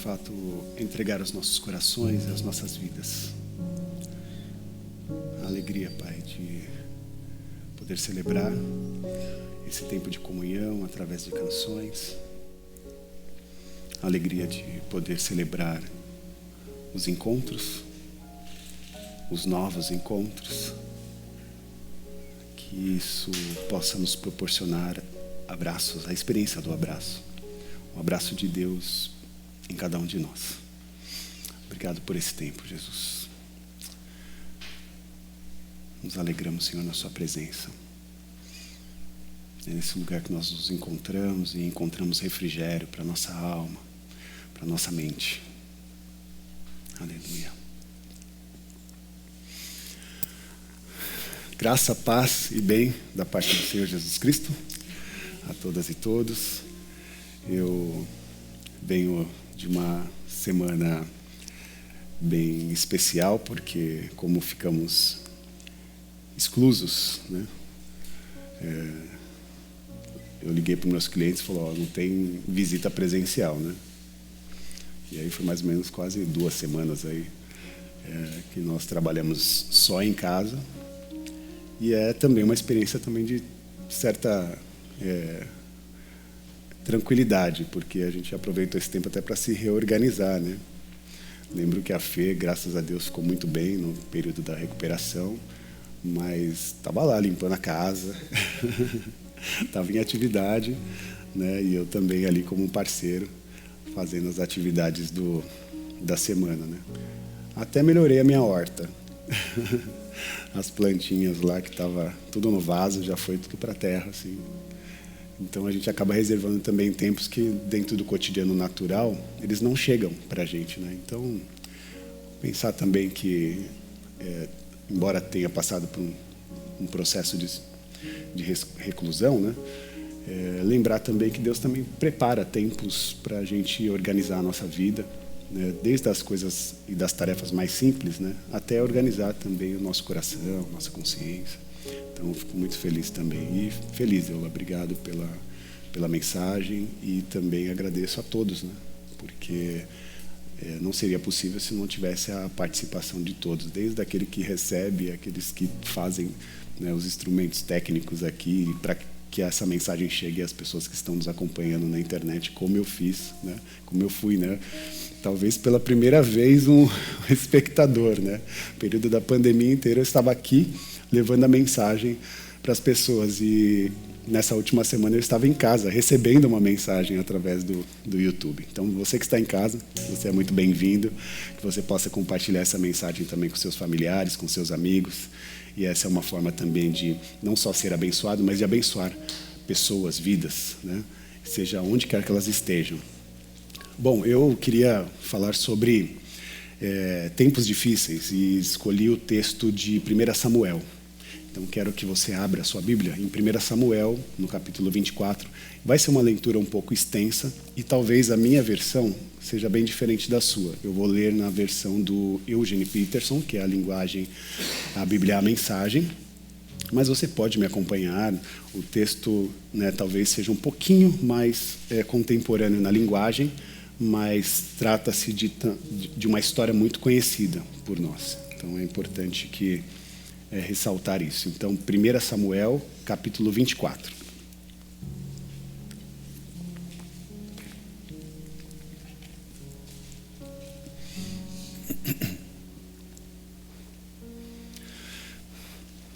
fato entregar os nossos corações e as nossas vidas. A alegria, Pai, de poder celebrar esse tempo de comunhão através de canções. A alegria de poder celebrar os encontros, os novos encontros. Que isso possa nos proporcionar abraços, a experiência do abraço. Um abraço de Deus em cada um de nós. Obrigado por esse tempo, Jesus. Nos alegramos, Senhor, na sua presença. É nesse lugar que nós nos encontramos e encontramos refrigério para a nossa alma, para a nossa mente. Aleluia. Graça, paz e bem da parte do Senhor Jesus Cristo a todas e todos. Eu venho de uma semana bem especial, porque como ficamos exclusos, né? Eu liguei para os meus clientes e falei, não tem visita presencial, né? E aí foi mais ou menos quase 2 semanas aí que nós trabalhamos só em casa. E é também uma experiência também de certa tranquilidade, porque a gente aproveitou esse tempo até para se reorganizar, né? Lembro que a Fê, graças a Deus, ficou muito bem no período da recuperação, mas estava lá limpando a casa, estava em atividade, né? E eu também ali como um parceiro, fazendo as atividades da semana, né? Até melhorei a minha horta. As plantinhas lá que estava tudo no vaso, já foi tudo para a terra, assim. Então a gente acaba reservando também tempos que dentro do cotidiano natural, eles não chegam para a gente, né? Então, pensar também que, embora tenha passado por um processo de reclusão, né? Lembrar também que Deus também prepara tempos para a gente organizar a nossa vida, né? Desde as coisas e das tarefas mais simples, né? Até organizar também o nosso coração, nossa consciência. Então, eu fico muito feliz também. E feliz, Eula, obrigado pela mensagem e também agradeço a todos, né? Porque não seria possível se não tivesse a participação de todos, desde aquele que recebe, aqueles que fazem, né, os instrumentos técnicos aqui, para que essa mensagem chegue às pessoas que estão nos acompanhando na internet, como eu fiz, né? Como eu fui, né? Talvez pela primeira vez um espectador, né? No período da pandemia inteira eu estava aqui levando a mensagem para as pessoas e nessa última semana eu estava em casa recebendo uma mensagem através do YouTube. Então você que está em casa, você é muito bem-vindo, que você possa compartilhar essa mensagem também com seus familiares, com seus amigos. E essa é uma forma também de não só ser abençoado, mas de abençoar pessoas, vidas, né? Seja onde quer que elas estejam. Bom, eu queria falar sobre tempos difíceis e escolhi o texto de 1 Samuel. Então, quero que você abra a sua Bíblia em 1 Samuel, no capítulo 24. Vai ser uma leitura um pouco extensa e talvez a minha versão seja bem diferente da sua. Eu vou ler na versão do Eugene Peterson, que é a linguagem, a Bíblia, a mensagem. Mas você pode me acompanhar. O texto, né, talvez seja um pouquinho mais contemporâneo na linguagem, mas trata-se de uma história muito conhecida por nós. Então é importante que ressaltar isso. Então, 1 Samuel, capítulo 24.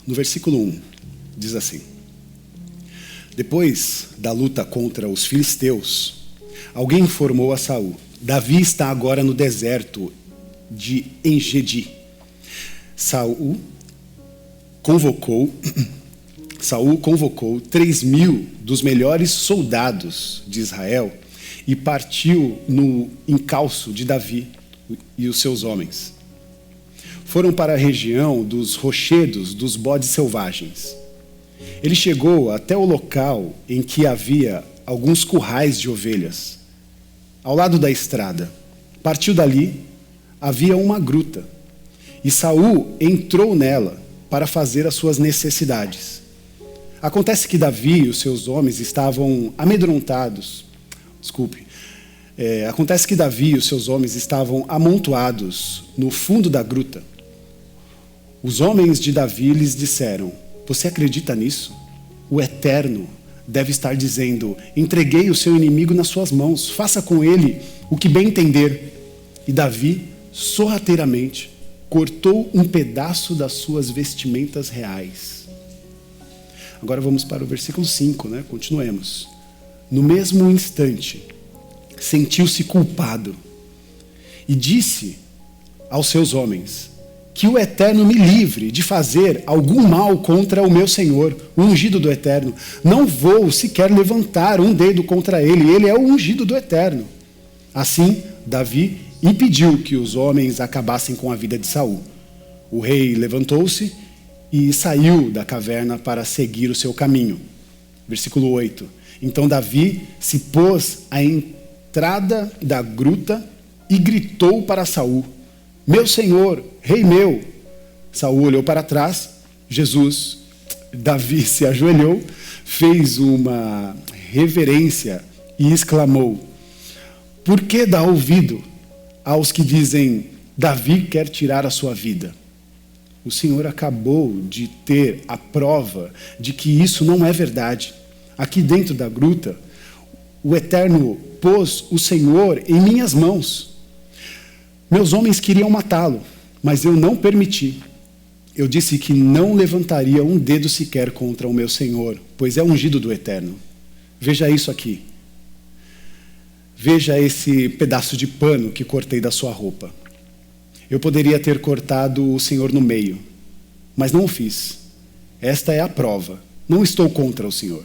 No versículo 1, diz assim: Depois da luta contra os filisteus, alguém informou a Saul: Davi está agora no deserto de Engedi. Saul convocou 3.000 dos melhores soldados de Israel e partiu no encalço de Davi e os seus homens. Foram para a região dos rochedos dos bodes selvagens. Ele chegou até o local em que havia alguns currais de ovelhas, ao lado da estrada. Partiu dali, havia uma gruta, e Saul entrou nela para fazer as suas necessidades. Acontece que Davi e os seus homens estavam amedrontados. Acontece que Davi e os seus homens estavam amontoados no fundo da gruta. Os homens de Davi lhes disseram: você acredita nisso? O Eterno deve estar dizendo: entreguei o seu inimigo nas suas mãos, faça com ele o que bem entender. E Davi, sorrateiramente, cortou um pedaço das suas vestimentas reais. Agora vamos para o versículo 5, né? Continuemos. No mesmo instante, sentiu-se culpado e disse aos seus homens: que o Eterno me livre de fazer algum mal contra o meu Senhor, o ungido do Eterno. Não vou sequer levantar um dedo contra ele, ele é o ungido do Eterno. Assim, Davi impediu que os homens acabassem com a vida de Saul. O rei levantou-se e saiu da caverna para seguir o seu caminho. Versículo 8. Então Davi se pôs à entrada da gruta e gritou para Saul: meu senhor, rei meu. Saul olhou para trás. Davi se ajoelhou, fez uma reverência e exclamou: por que dá ouvido aos que dizem: Davi quer tirar a sua vida? O Senhor acabou de ter a prova de que isso não é verdade. Aqui dentro da gruta, o Eterno pôs o Senhor em minhas mãos. Meus homens queriam matá-lo, mas eu não permiti. Eu disse que não levantaria um dedo sequer contra o meu Senhor, pois é ungido do Eterno. Veja isso aqui. Veja esse pedaço de pano que cortei da sua roupa. Eu poderia ter cortado o Senhor no meio, mas não o fiz. Esta é a prova. Não estou contra o Senhor.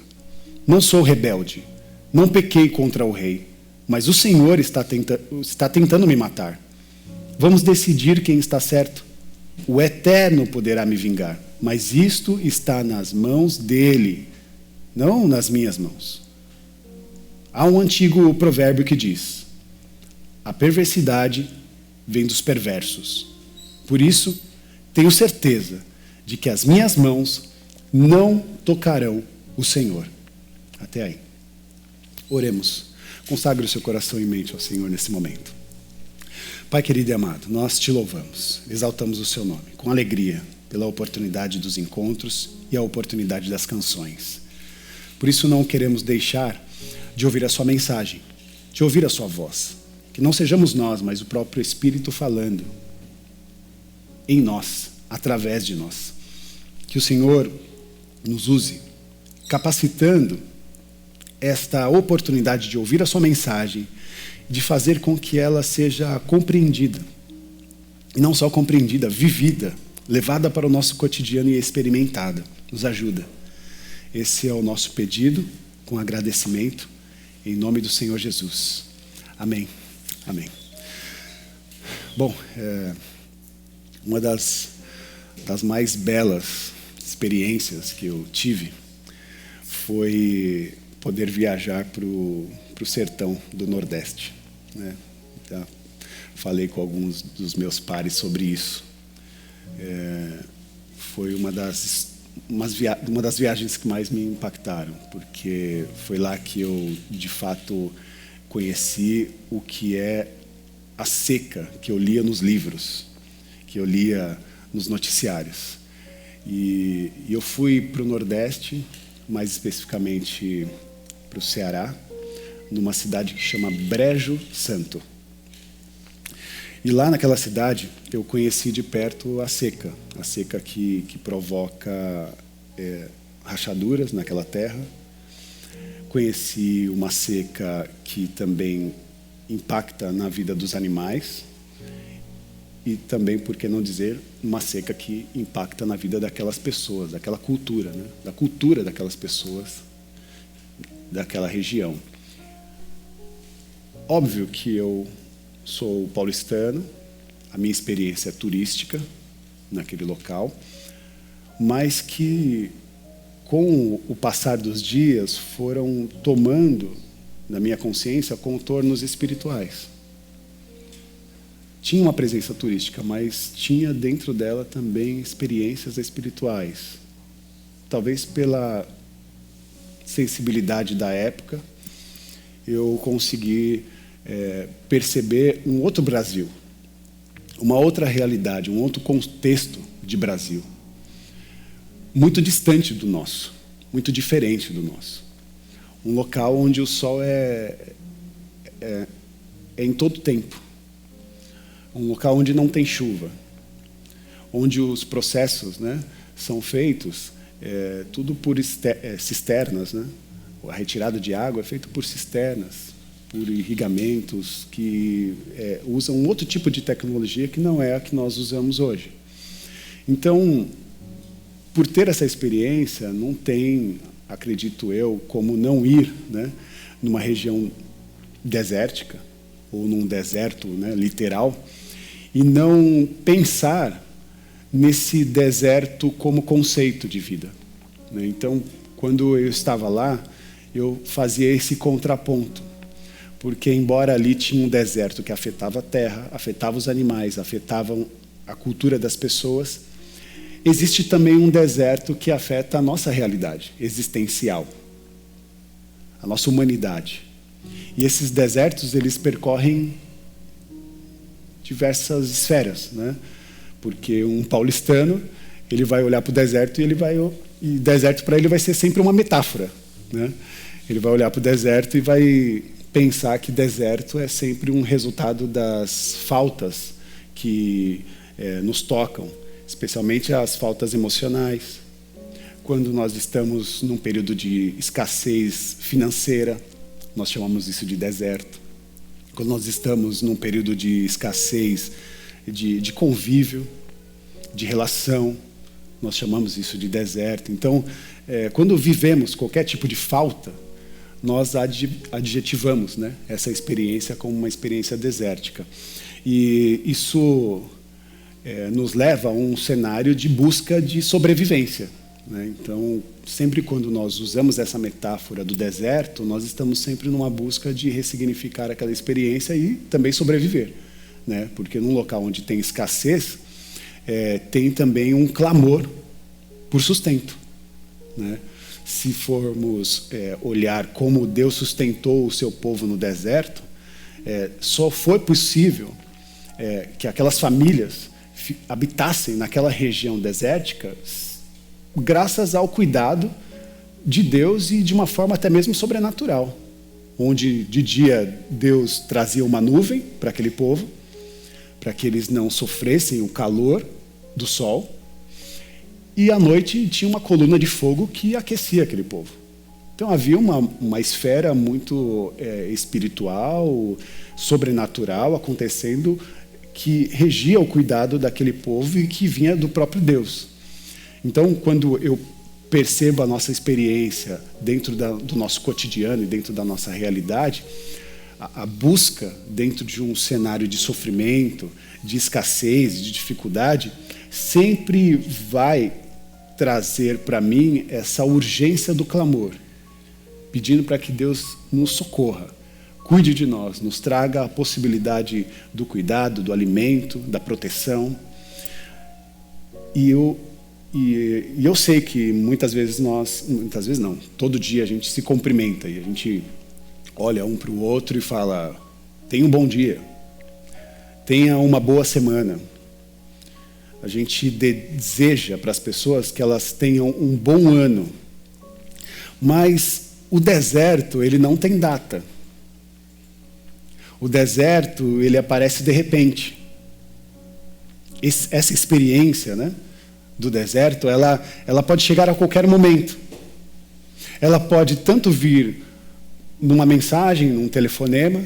Não sou rebelde. Não pequei contra o rei. Mas o Senhor está tentando me matar. Vamos decidir quem está certo. O Eterno poderá me vingar, mas isto está nas mãos dele, não nas minhas mãos. Há um antigo provérbio que diz: a perversidade vem dos perversos. Por isso, tenho certeza de que as minhas mãos não tocarão o Senhor. Até aí. Oremos. Consagre o seu coração e mente ao Senhor nesse momento. Pai querido e amado, nós te louvamos, exaltamos o seu nome, com alegria, pela oportunidade dos encontros e a oportunidade das canções. Por isso não queremos deixar de ouvir a sua mensagem, de ouvir a sua voz. Que não sejamos nós, mas o próprio Espírito falando em nós, através de nós. Que o Senhor nos use, capacitando esta oportunidade de ouvir a sua mensagem, de fazer com que ela seja compreendida. E não só compreendida, vivida, levada para o nosso cotidiano e experimentada. Nos ajuda. Esse é o nosso pedido, com agradecimento, em nome do Senhor Jesus. Amém. Amém. Bom, uma das mais belas experiências que eu tive foi poder viajar para o sertão do Nordeste, né? Já falei com alguns dos meus pares sobre isso. Foi uma das viagens que mais me impactaram, porque foi lá que eu, de fato, conheci o que é a seca que eu lia nos livros, que eu lia nos noticiários. E eu fui para o Nordeste, mais especificamente para o Ceará, numa cidade que chama Brejo Santo. E lá naquela cidade eu conheci de perto a seca que provoca rachaduras naquela terra. Conheci uma seca que também impacta na vida dos animais e também, por que não dizer, uma seca que impacta na vida daquelas pessoas, daquela cultura, né? Da cultura daquelas pessoas, daquela região. Óbvio que eu sou paulistano, a minha experiência é turística naquele local, mas que com o passar dos dias foram tomando na minha consciência contornos espirituais. Tinha uma presença turística, mas tinha dentro dela também experiências espirituais. Talvez pela sensibilidade da época, eu consegui perceber um outro Brasil, uma outra realidade, um outro contexto de Brasil, muito distante do nosso, muito diferente do nosso. Um local onde o sol é em todo tempo. Um local onde não tem chuva, onde os processos, né, são feitos tudo por cisternas, né? A retirada de água é feita por cisternas, por irrigamentos que usam um outro tipo de tecnologia que não é a que nós usamos hoje. Então, por ter essa experiência, não tem, acredito eu, como não ir, né, numa região desértica, ou num deserto, né, literal, e não pensar nesse deserto como conceito de vida, né? Então, quando eu estava lá, eu fazia esse contraponto, porque embora ali tinha um deserto que afetava a terra, afetava os animais, afetava a cultura das pessoas, existe também um deserto que afeta a nossa realidade existencial, a nossa humanidade. E esses desertos, eles percorrem diversas esferas, né? Porque um paulistano, ele vai olhar para o deserto e deserto para ele vai ser sempre uma metáfora, né? Ele vai olhar para o deserto e vai pensar que deserto é sempre um resultado das faltas que nos tocam, especialmente as faltas emocionais. Quando nós estamos num período de escassez financeira, nós chamamos isso de deserto. Quando nós estamos num período de escassez de convívio, de relação, nós chamamos isso de deserto. Então, quando vivemos qualquer tipo de falta, nós adjetivamos, né, essa experiência como uma experiência desértica. E isso nos leva a um cenário de busca de sobrevivência, né? Então, sempre quando nós usamos essa metáfora do deserto, nós estamos sempre numa busca de ressignificar aquela experiência e também sobreviver, né? Porque num local onde tem escassez, tem também um clamor por sustento, né? Se formos olhar como Deus sustentou o seu povo no deserto, só foi possível que aquelas famílias habitassem naquela região desértica graças ao cuidado de Deus e de uma forma até mesmo sobrenatural, onde de dia Deus trazia uma nuvem para aquele povo, para que eles não sofressem o calor do sol, e à noite tinha uma coluna de fogo que aquecia aquele povo. Então havia uma esfera muito espiritual, sobrenatural acontecendo, que regia o cuidado daquele povo e que vinha do próprio Deus. Então, quando eu percebo a nossa experiência dentro do nosso cotidiano e dentro da nossa realidade, a busca dentro de um cenário de sofrimento, de escassez, de dificuldade, sempre vai trazer para mim essa urgência do clamor, pedindo para que Deus nos socorra, cuide de nós, nos traga a possibilidade do cuidado, do alimento, da proteção. E eu sei que muitas vezes não, todo dia a gente se cumprimenta e a gente olha um para o outro e fala: tenha um bom dia, tenha uma boa semana. A gente deseja para as pessoas que elas tenham um bom ano. Mas o deserto, ele não tem data. O deserto, ele aparece de repente. Essa experiência, né, do deserto, ela pode chegar a qualquer momento. Ela pode tanto vir numa mensagem, num telefonema,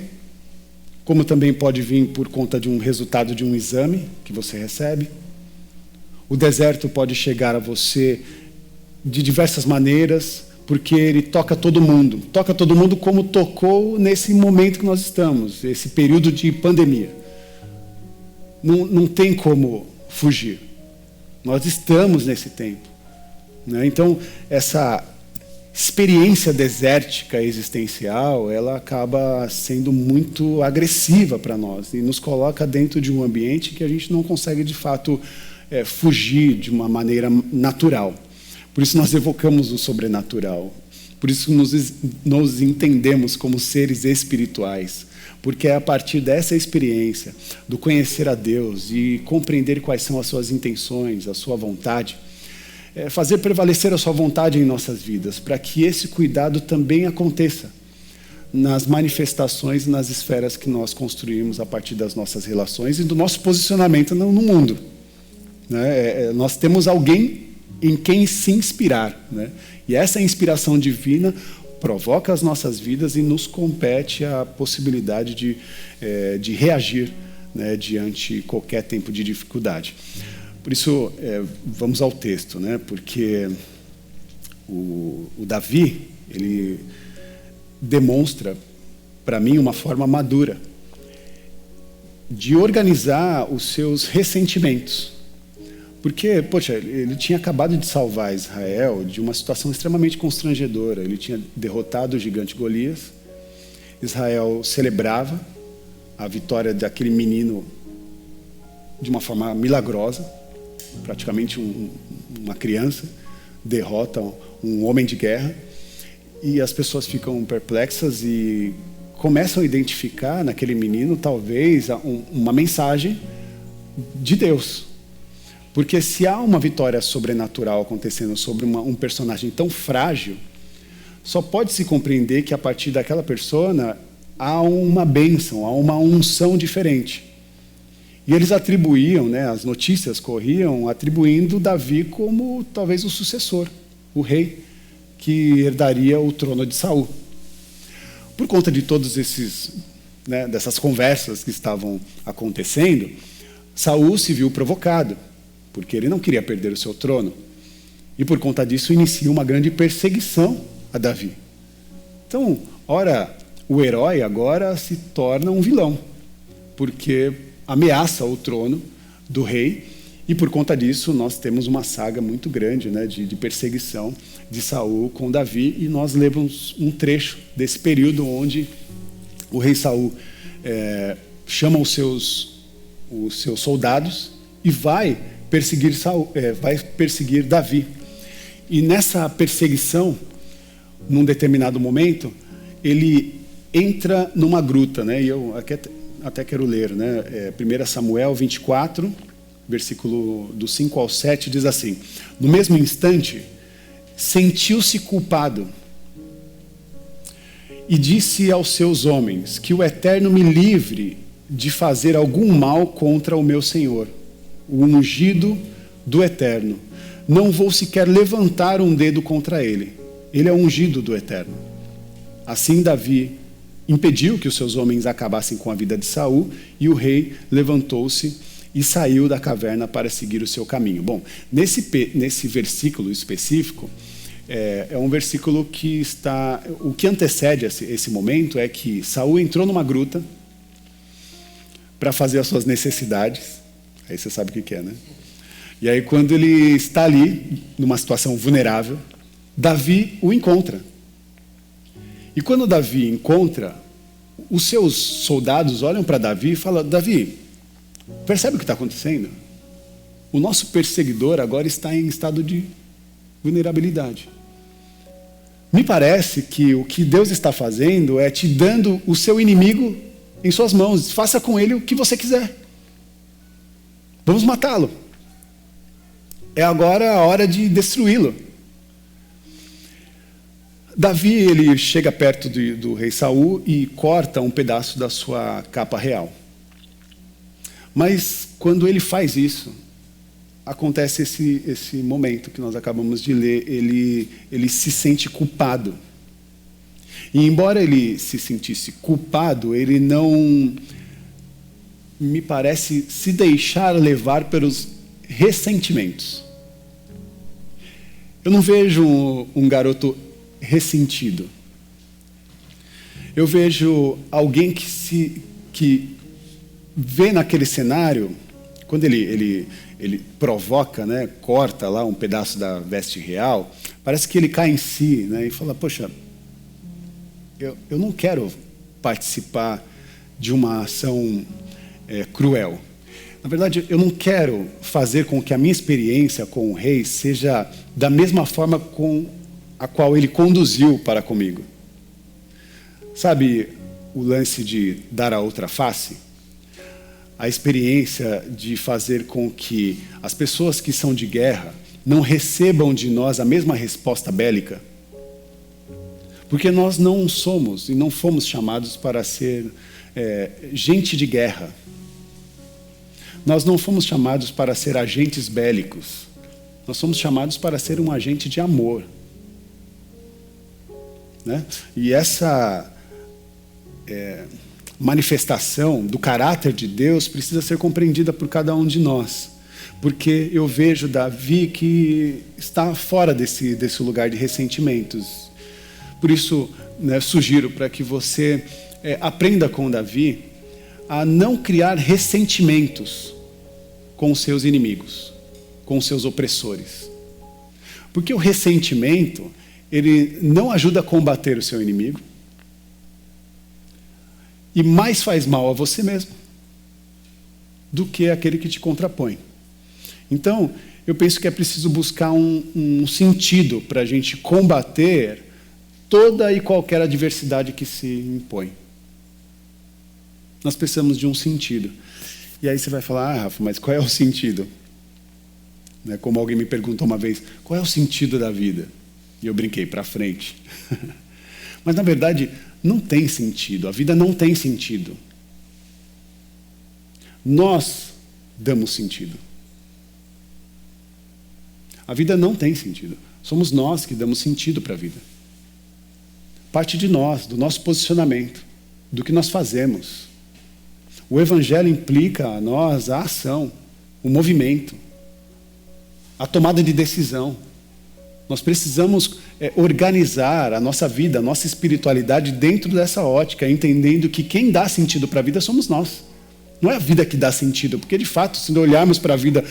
como também pode vir por conta de um resultado de um exame que você recebe. O deserto pode chegar a você de diversas maneiras, porque ele toca todo mundo. Toca todo mundo como tocou nesse momento que nós estamos, esse período de pandemia. Não tem como fugir. Nós estamos nesse tempo, né? Então, essa experiência desértica existencial, ela acaba sendo muito agressiva para nós e nos coloca dentro de um ambiente que a gente não consegue, de fato, fugir de uma maneira natural. Por isso nós evocamos o sobrenatural. Por isso nos entendemos como seres espirituais. Porque é a partir dessa experiência, do conhecer a Deus e compreender quais são as suas intenções, a sua vontade, fazer prevalecer a sua vontade em nossas vidas, para que esse cuidado também aconteça nas manifestações, nas esferas que nós construímos a partir das nossas relações e do nosso posicionamento no mundo. Né? Nós temos alguém em quem se inspirar. Né? E essa inspiração divina provoca as nossas vidas e nos compete a possibilidade de reagir, né, diante qualquer tempo de dificuldade. Por isso, vamos ao texto, né, porque o Davi, ele demonstra, para mim, uma forma madura de organizar os seus ressentimentos. Porque, poxa, ele tinha acabado de salvar Israel de uma situação extremamente constrangedora. Ele tinha derrotado o gigante Golias. Israel celebrava a vitória daquele menino de uma forma milagrosa. Praticamente uma criança derrota um homem de guerra. E as pessoas ficam perplexas e começam a identificar naquele menino, talvez, uma mensagem de Deus. Porque se há uma vitória sobrenatural acontecendo sobre um personagem tão frágil, só pode se compreender que a partir daquela persona há uma bênção, há uma unção diferente. E eles atribuíam, né, as notícias corriam atribuindo Davi como talvez o sucessor, o rei que herdaria o trono de Saul. Por conta de todos esses, né, dessas conversas que estavam acontecendo, Saul se viu provocado, porque ele não queria perder o seu trono. E por conta disso inicia uma grande perseguição a Davi. Então, ora, o herói agora se torna um vilão, porque ameaça o trono do rei, e por conta disso nós temos uma saga muito grande, né, de perseguição de Saul com Davi, e nós lemos um trecho desse período onde o rei Saul chama os seus soldados e vai perseguir Davi. E nessa perseguição, num determinado momento, ele entra numa gruta, né? E eu até quero ler, né? 1 Samuel 24, versículo do 5 ao 7, diz assim: no mesmo instante, sentiu-se culpado e disse aos seus homens: que o Eterno me livre de fazer algum mal contra o meu Senhor, o ungido do Eterno. Não vou sequer levantar um dedo contra ele. Ele é o ungido do Eterno. Assim Davi impediu que os seus homens acabassem com a vida de Saul, e o rei levantou-se e saiu da caverna para seguir o seu caminho. Bom, nesse versículo específico, é um versículo que está... O que antecede esse momento é que Saul entrou numa gruta para fazer as suas necessidades. Aí você sabe o que é, né? E aí, quando ele está ali, numa situação vulnerável, Davi o encontra. E quando Davi encontra, os seus soldados olham para Davi e falam: Davi, percebe o que está acontecendo? O nosso perseguidor agora está em estado de vulnerabilidade. Me parece que o que Deus está fazendo é te dando o seu inimigo em suas mãos. Faça com ele o que você quiser. Vamos matá-lo. É agora a hora de destruí-lo. Davi, ele chega perto do rei Saul e corta um pedaço da sua capa real. Mas quando ele faz isso, acontece esse momento que nós acabamos de ler. Ele se sente culpado. E embora ele se sentisse culpado, ele não, me parece, se deixar levar pelos ressentimentos. Eu não vejo um garoto ressentido. Eu vejo alguém que vê naquele cenário, quando ele provoca, né, corta lá um pedaço da veste real, parece que ele cai em si, né, e fala: poxa, eu não quero participar de uma ação cruel. Na verdade, eu não quero fazer com que a minha experiência com o rei seja da mesma forma com a qual ele conduziu para comigo. Sabe o lance de dar a outra face? A experiência de fazer com que as pessoas que são de guerra não recebam de nós a mesma resposta bélica. Porque nós não somos e não fomos chamados para ser gente de guerra. Nós não fomos chamados para ser agentes bélicos. Nós somos chamados para ser um agente de amor. Né? E essa manifestação do caráter de Deus precisa ser compreendida por cada um de nós. Porque eu vejo Davi que está fora desse lugar de ressentimentos. Por isso, né, sugiro para que você aprenda com Davi a não criar ressentimentos com os seus inimigos, com os seus opressores. Porque o ressentimento, ele não ajuda a combater o seu inimigo e mais faz mal a você mesmo do que aquele que te contrapõe. Então, eu penso que é preciso buscar um sentido para a gente combater toda e qualquer adversidade que se impõe. Nós precisamos de um sentido. E aí você vai falar, Rafa, mas qual é o sentido? Né, como alguém me perguntou uma vez, qual é o sentido da vida? E eu brinquei, para frente. Mas na verdade, não tem sentido. A vida não tem sentido. Nós damos sentido. A vida não tem sentido. Somos nós que damos sentido para a vida. Parte de nós, do nosso posicionamento, do que nós fazemos. O Evangelho implica a nós a ação, o movimento, a tomada de decisão. Nós precisamos organizar a nossa vida, a nossa espiritualidade dentro dessa ótica, entendendo que quem dá sentido para a vida somos nós. Não é a vida que dá sentido, porque de fato, se olharmos para a vida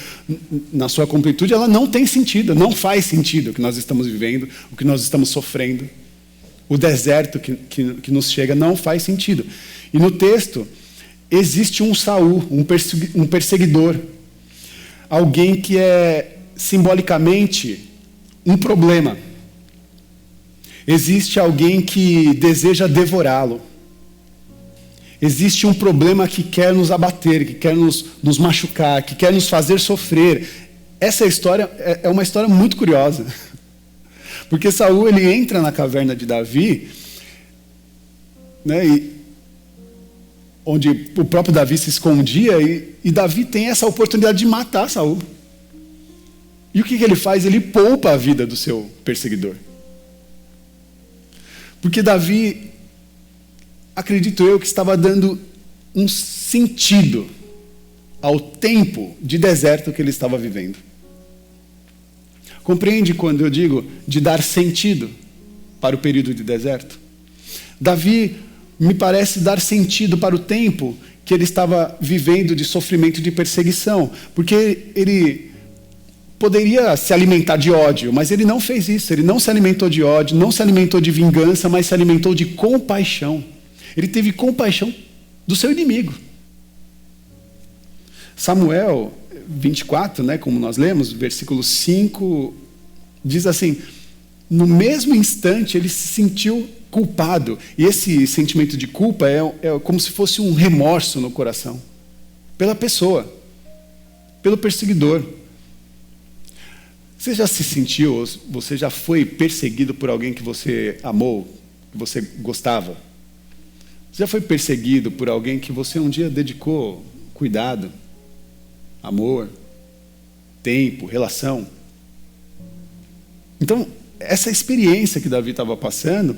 na sua completude, ela não tem sentido, não faz sentido o que nós estamos vivendo, o que nós estamos sofrendo. O deserto que nos chega não faz sentido. E no texto, existe um Saul, um perseguidor. Alguém que é simbolicamente um problema. Existe alguém que deseja devorá-lo. Existe um problema que quer nos abater, que quer nos machucar, que quer nos fazer sofrer. Essa história é uma história muito curiosa. Porque Saul, ele entra na caverna de Davi, né, onde o próprio Davi se escondia, e Davi tem essa oportunidade de matar Saul. E o que ele faz? Ele poupa a vida do seu perseguidor. Porque Davi, acredito eu, que estava dando um sentido ao tempo de deserto que ele estava vivendo. Compreende quando eu digo de dar sentido para o período de deserto? Davi me parece dar sentido para o tempo que ele estava vivendo de sofrimento e de perseguição, porque ele poderia se alimentar de ódio, mas ele não fez isso. Ele não se alimentou de ódio, não se alimentou de vingança, mas se alimentou de compaixão. Ele teve compaixão do seu inimigo. Samuel 24, né, como nós lemos, versículo 5, diz assim: no mesmo instante ele se sentiu culpado. E esse sentimento de culpa é como se fosse um remorso no coração. Pela pessoa, pelo perseguidor. Você já se sentiu, você já foi perseguido por alguém que você amou, que você gostava? Você já foi perseguido por alguém que você um dia dedicou cuidado, amor, tempo, relação? Então, essa experiência que Davi estava passando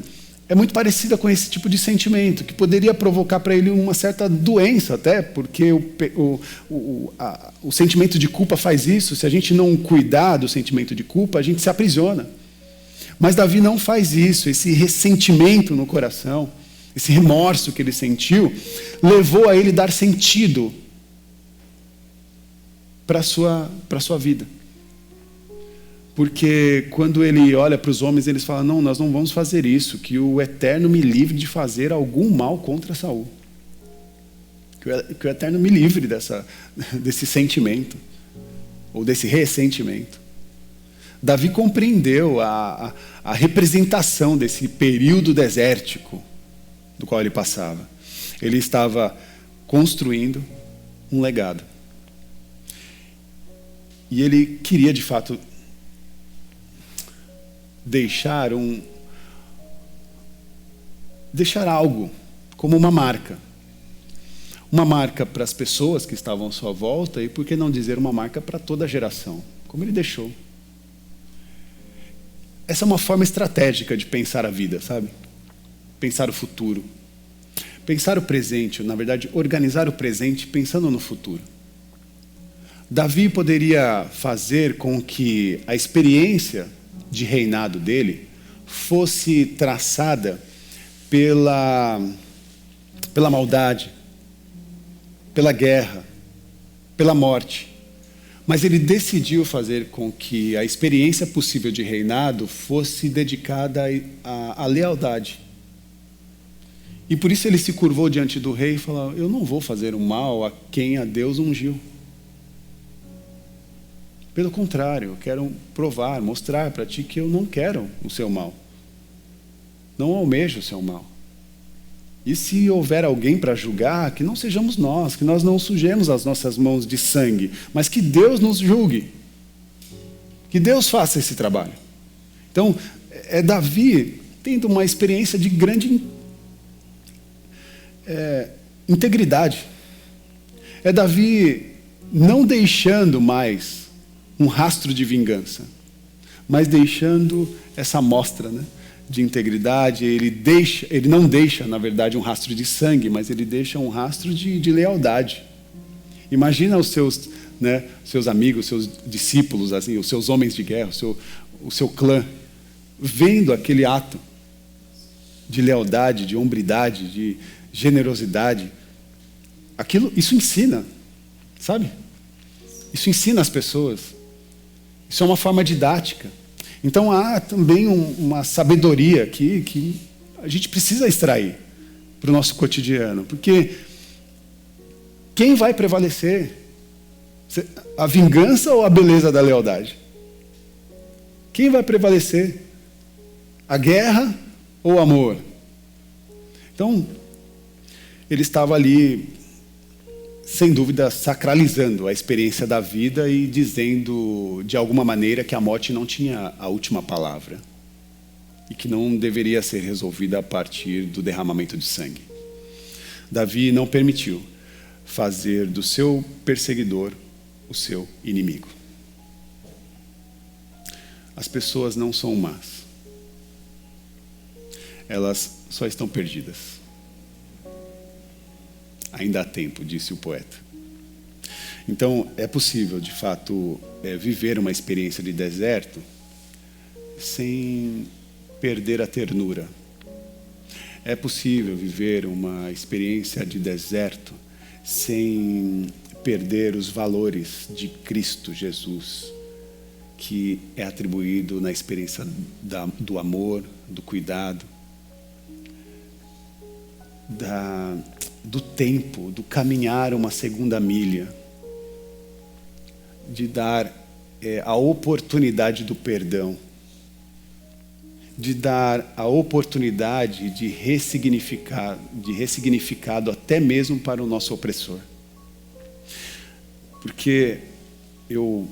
é muito parecida com esse tipo de sentimento, que poderia provocar para ele uma certa doença até, porque o sentimento de culpa faz isso. Se a gente não cuidar do sentimento de culpa, a gente se aprisiona. Mas Davi não faz isso. Esse ressentimento no coração, esse remorso que ele sentiu, levou a ele dar sentido para a sua vida. Porque quando ele olha para os homens, eles falam: não, nós não vamos fazer isso, que o Eterno me livre de fazer algum mal contra Saul. Que o Eterno me livre desse sentimento, ou desse ressentimento. Davi compreendeu a representação desse período desértico do qual ele passava. Ele estava construindo um legado. E ele queria, de fato, deixar algo como uma marca. Uma marca para as pessoas que estavam à sua volta e, por que não dizer, uma marca para toda a geração, como ele deixou. Essa é uma forma estratégica de pensar a vida, sabe? Pensar o futuro. Pensar o presente, na verdade, organizar o presente pensando no futuro. Davi poderia fazer com que a experiência de reinado dele fosse traçada pela maldade, pela guerra, pela morte. Mas ele decidiu fazer com que a experiência possível de reinado fosse dedicada à lealdade. E por isso ele se curvou diante do rei e falou: eu não vou fazer o mal a quem a Deus ungiu. Pelo contrário, eu quero provar, mostrar para ti que eu não quero o seu mal. Não almejo o seu mal. E se houver alguém para julgar, que não sejamos nós, que nós não sujemos as nossas mãos de sangue, mas que Deus nos julgue. Que Deus faça esse trabalho. Então, é Davi tendo uma experiência de grande integridade. É Davi não deixando mais um rastro de vingança, mas deixando essa amostra, né, de integridade. Ele não deixa, na verdade, um rastro de sangue, mas ele deixa um rastro de lealdade. Imagina os seus amigos, os seus discípulos, assim, os seus homens de guerra, o seu clã, vendo aquele ato de lealdade, de hombridade, de generosidade. Isso ensina, sabe? Isso ensina as pessoas. Isso é uma forma didática. Então há também uma sabedoria aqui que a gente precisa extrair para o nosso cotidiano. Porque quem vai prevalecer? A vingança ou a beleza da lealdade? Quem vai prevalecer? A guerra ou o amor? Então, ele estava ali, sem dúvida, sacralizando a experiência da vida e dizendo, de alguma maneira, que a morte não tinha a última palavra e que não deveria ser resolvida a partir do derramamento de sangue. Davi não permitiu fazer do seu perseguidor o seu inimigo. As pessoas não são más. Elas só estão perdidas. Ainda há tempo, disse o poeta. Então, é possível, de fato, viver uma experiência de deserto sem perder a ternura. É possível viver uma experiência de deserto sem perder os valores de Cristo Jesus, que é atribuído na experiência do amor, do cuidado, do tempo, do caminhar uma segunda milha, de dar a oportunidade do perdão, de dar a oportunidade de ressignificado até mesmo para o nosso opressor. Porque eu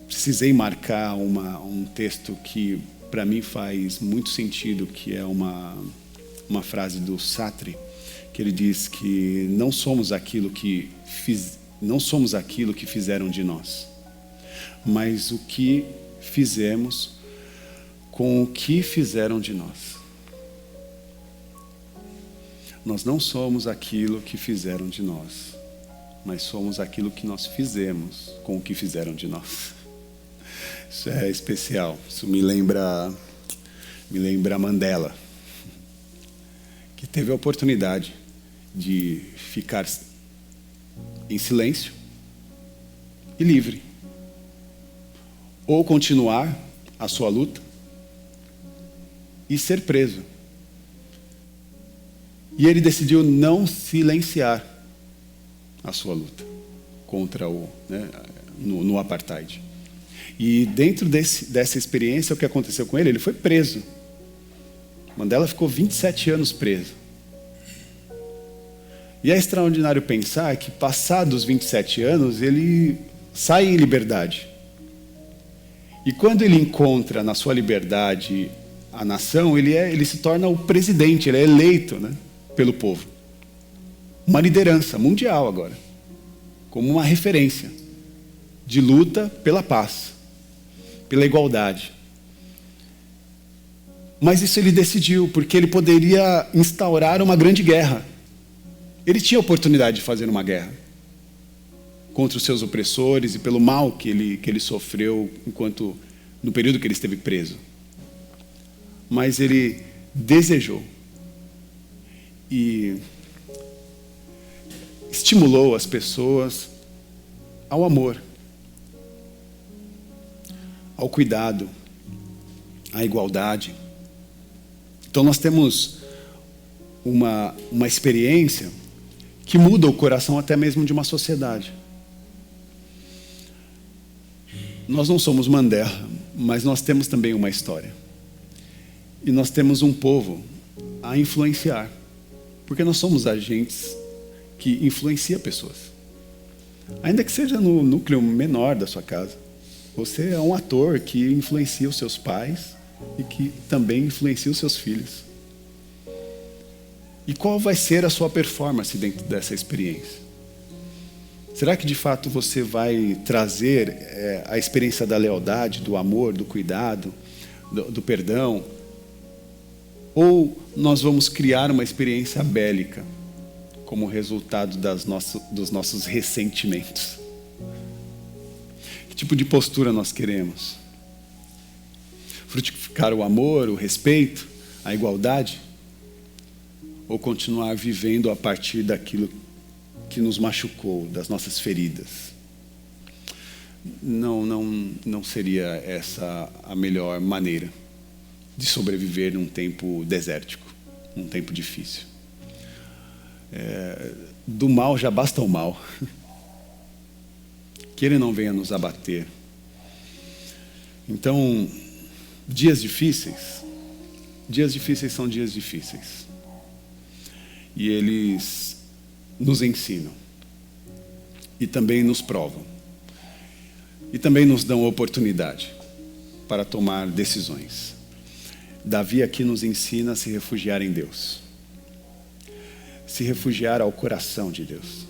precisei marcar um texto que para mim faz muito sentido, que é uma frase do Sartre, que ele diz que não somos aquilo que fizeram de nós, mas o que fizemos com o que fizeram de nós. Nós não somos aquilo que fizeram de nós, mas somos aquilo que nós fizemos com o que fizeram de nós. Isso é especial. Isso me lembra Mandela, que teve a oportunidade de ficar em silêncio e livre, ou continuar a sua luta e ser preso. E ele decidiu não silenciar a sua luta contra no apartheid. E dentro dessa experiência, o que aconteceu com ele? Ele foi preso. Mandela ficou 27 anos preso. E é extraordinário pensar que, passados 27 anos, ele sai em liberdade. E quando ele encontra na sua liberdade a nação, ele se torna o presidente, ele é eleito, né, pelo povo. Uma liderança mundial agora, como uma referência de luta pela paz, pela igualdade. Mas isso ele decidiu, porque ele poderia instaurar uma grande guerra. Ele tinha a oportunidade de fazer uma guerra contra os seus opressores e pelo mal que ele sofreu no período que ele esteve preso. Mas ele desejou e estimulou as pessoas ao amor, ao cuidado, à igualdade. Então nós temos uma experiência que muda o coração até mesmo de uma sociedade. Nós não somos Mandela, mas nós temos também uma história. E nós temos um povo a influenciar, porque nós somos agentes que influenciam pessoas. Ainda que seja no núcleo menor da sua casa. Você é um ator que influencia os seus pais e que também influencia os seus filhos. E qual vai ser a sua performance dentro dessa experiência? Será que de fato você vai trazer a experiência da lealdade, do amor, do cuidado, do perdão? Ou nós vamos criar uma experiência bélica como resultado dos nossos ressentimentos? Que tipo de postura nós queremos? Frutificar o amor, o respeito, a igualdade? Ou continuar vivendo a partir daquilo que nos machucou, das nossas feridas? Não seria essa a melhor maneira de sobreviver num tempo desértico, num tempo difícil. Do mal já basta o mal. Que ele não venha nos abater. Então, dias difíceis são dias difíceis. E eles nos ensinam. E também nos provam. E também nos dão oportunidade para tomar decisões. Davi aqui nos ensina a se refugiar em Deus. Se refugiar ao coração de Deus.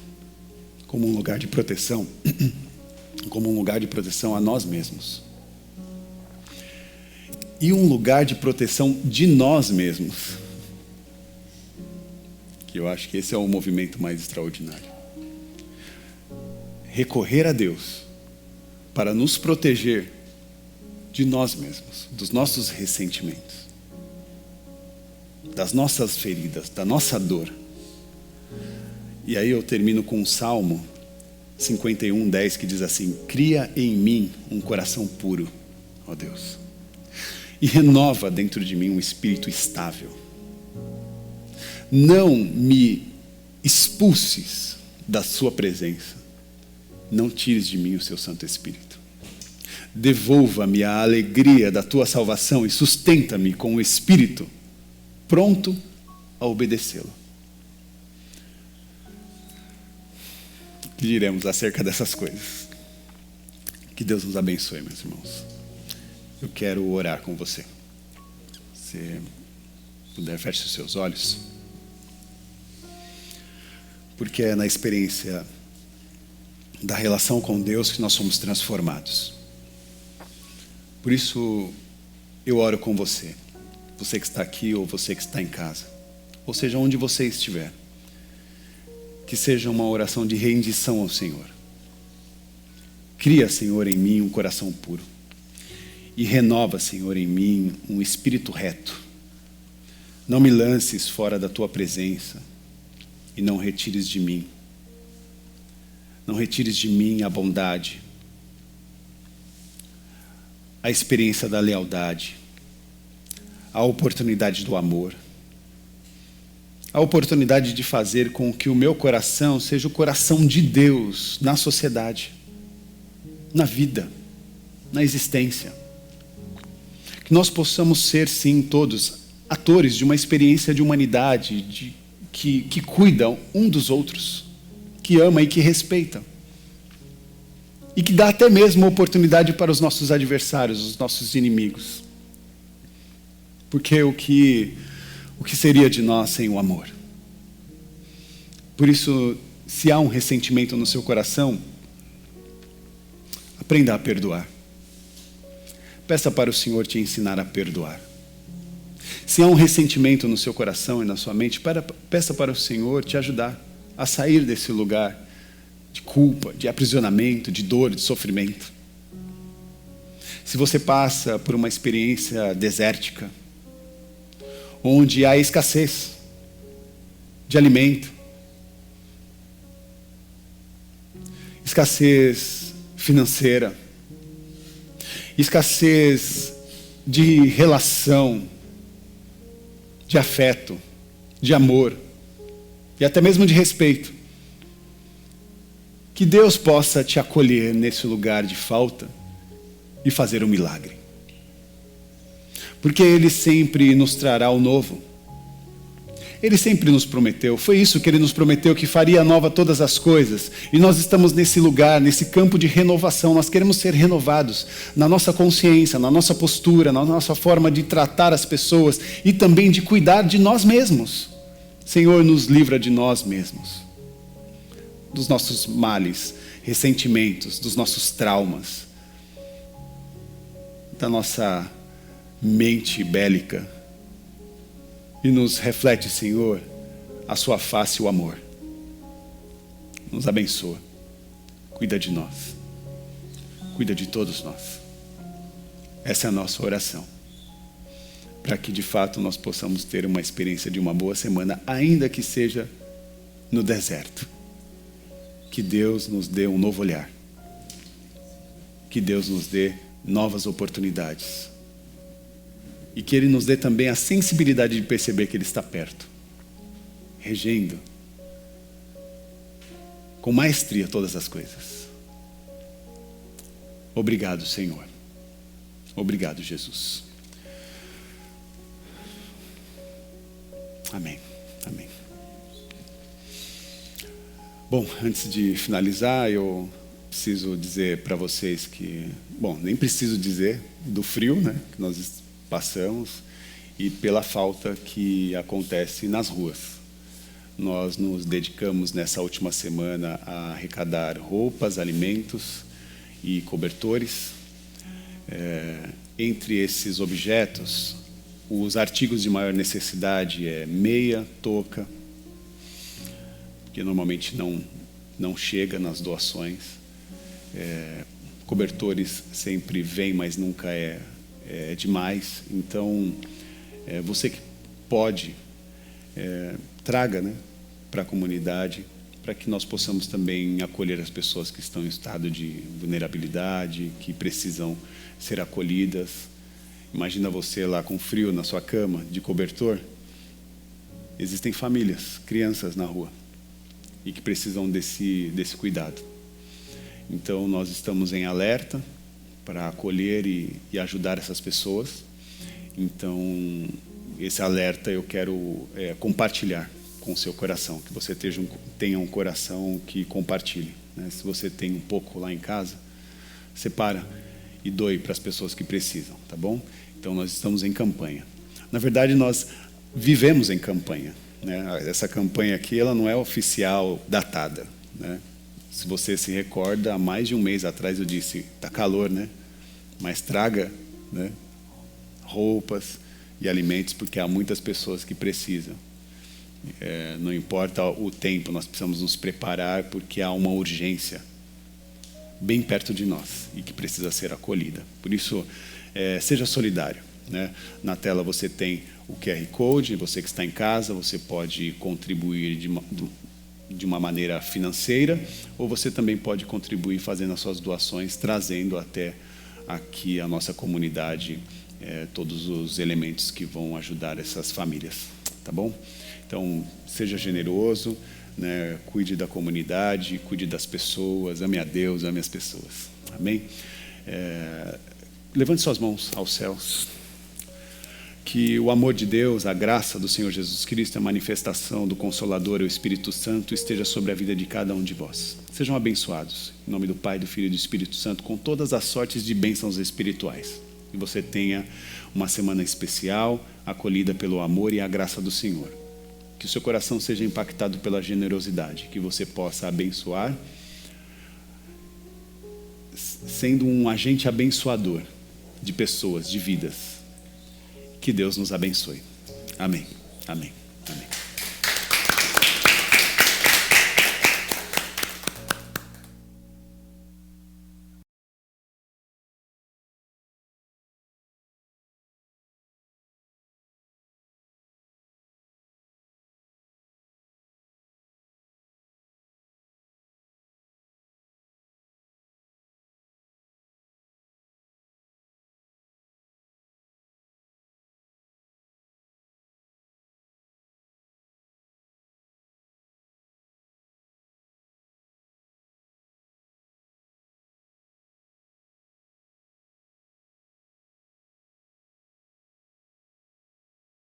Como um lugar de proteção. Como um lugar de proteção a nós mesmos. E um lugar de proteção de nós mesmos. Que eu acho que esse é o movimento mais extraordinário. Recorrer a Deus para nos proteger de nós mesmos, dos nossos ressentimentos, das nossas feridas, da nossa dor. E aí eu termino com o Salmo 51:10, que diz assim: cria em mim um coração puro, ó Deus, e renova dentro de mim um espírito estável. Não me expulses da sua presença, não tires de mim o seu Santo Espírito. Devolva-me a alegria da tua salvação e sustenta-me com o espírito pronto a obedecê-lo. O que diremos acerca dessas coisas? Que Deus nos abençoe, meus irmãos. Eu quero orar com você. Se puder, feche os seus olhos. Porque é na experiência da relação com Deus que nós somos transformados. Por isso, eu oro com você. Você que está aqui ou você que está em casa. Ou seja, onde você estiver. Que seja uma oração de rendição ao Senhor. Cria, Senhor, em mim um coração puro. E renova, Senhor, em mim um espírito reto. Não me lances fora da tua presença. E não retires de mim. Não retires de mim a bondade. A experiência da lealdade. A oportunidade do amor. A oportunidade de fazer com que o meu coração seja o coração de Deus na sociedade, na vida. na existência. Que nós possamos ser, sim, todos atores de uma experiência de humanidade, que cuida um dos outros, que ama e que respeita. E que dá até mesmo oportunidade para os nossos adversários, os nossos inimigos. Porque o que seria de nós sem o amor? Por isso, se há um ressentimento no seu coração, aprenda a perdoar. Peça para o Senhor te ensinar a perdoar. Se há um ressentimento no seu coração e na sua mente, peça para o Senhor te ajudar a sair desse lugar de culpa, de aprisionamento, de dor, de sofrimento. Se você passa por uma experiência desértica, onde há escassez de alimento, escassez financeira, escassez de relação, de afeto, de amor e até mesmo de respeito. Que Deus possa te acolher nesse lugar de falta e fazer um milagre. Porque Ele sempre nos trará o novo. Ele sempre nos prometeu, foi isso que Ele nos prometeu, que faria nova todas as coisas. E nós estamos nesse lugar, nesse campo de renovação. Nós queremos ser renovados na nossa consciência, na nossa postura, na nossa forma de tratar as pessoas e também de cuidar de nós mesmos. Senhor, nos livra de nós mesmos, dos nossos males, ressentimentos, dos nossos traumas, da nossa mente bélica. E nos reflete, Senhor, a sua face e o amor. Nos abençoa. Cuida de nós. Cuida de todos nós. Essa é a nossa oração. Para que de fato nós possamos ter uma experiência de uma boa semana, ainda que seja no deserto. Que Deus nos dê um novo olhar. Que Deus nos dê novas oportunidades. E que Ele nos dê também a sensibilidade de perceber que Ele está perto, regendo com maestria todas as coisas. Obrigado, Senhor. Obrigado, Jesus. Amém. Amém. Bom, antes de finalizar, eu preciso dizer para vocês que, nem preciso dizer do frio, né, que nós passamos e pela falta que acontece nas ruas. Nós nos dedicamos nessa última semana a arrecadar roupas, alimentos e cobertores. Entre esses objetos, os artigos de maior necessidade é meia, touca, que normalmente não chega nas doações. Cobertores sempre vem, mas nunca é demais. Então, você que pode, traga, né, para a comunidade, para que nós possamos também acolher as pessoas que estão em estado de vulnerabilidade, que precisam ser acolhidas. Imagina você lá com frio na sua cama, de cobertor. Existem famílias, crianças na rua, e que precisam desse cuidado. Então, nós estamos em alerta para acolher e ajudar essas pessoas. Então, esse alerta eu quero compartilhar com o seu coração, que você tenha um coração que compartilhe, né? Se você tem um pouco lá em casa, separa e doe para as pessoas que precisam, tá bom? Então, nós estamos em campanha. Na verdade, nós vivemos em campanha, né? Essa campanha aqui, ela não é oficial, datada, né? Se você se recorda, há mais de um mês atrás eu disse, está calor, né? Mas traga, né, roupas e alimentos, porque há muitas pessoas que precisam. Não importa o tempo, nós precisamos nos preparar, porque há uma urgência bem perto de nós e que precisa ser acolhida. Por isso, seja solidário, né? Na tela você tem o QR Code, você que está em casa, você pode contribuir de uma maneira financeira, ou você também pode contribuir fazendo as suas doações, trazendo até aqui a nossa comunidade todos os elementos que vão ajudar essas famílias, tá bom? Então, seja generoso, né? Cuide da comunidade, cuide das pessoas, ame a Deus, ame as pessoas, amém? Levante suas mãos aos céus. Que o amor de Deus, a graça do Senhor Jesus Cristo, a manifestação do Consolador, o Espírito Santo, esteja sobre a vida de cada um de vós. Sejam abençoados, em nome do Pai, do Filho e do Espírito Santo, com todas as sortes de bênçãos espirituais. Que você tenha uma semana especial, acolhida pelo amor e a graça do Senhor. Que o seu coração seja impactado pela generosidade, que você possa abençoar, sendo um agente abençoador de pessoas, de vidas. Que Deus nos abençoe. Amém. Amém. Amém.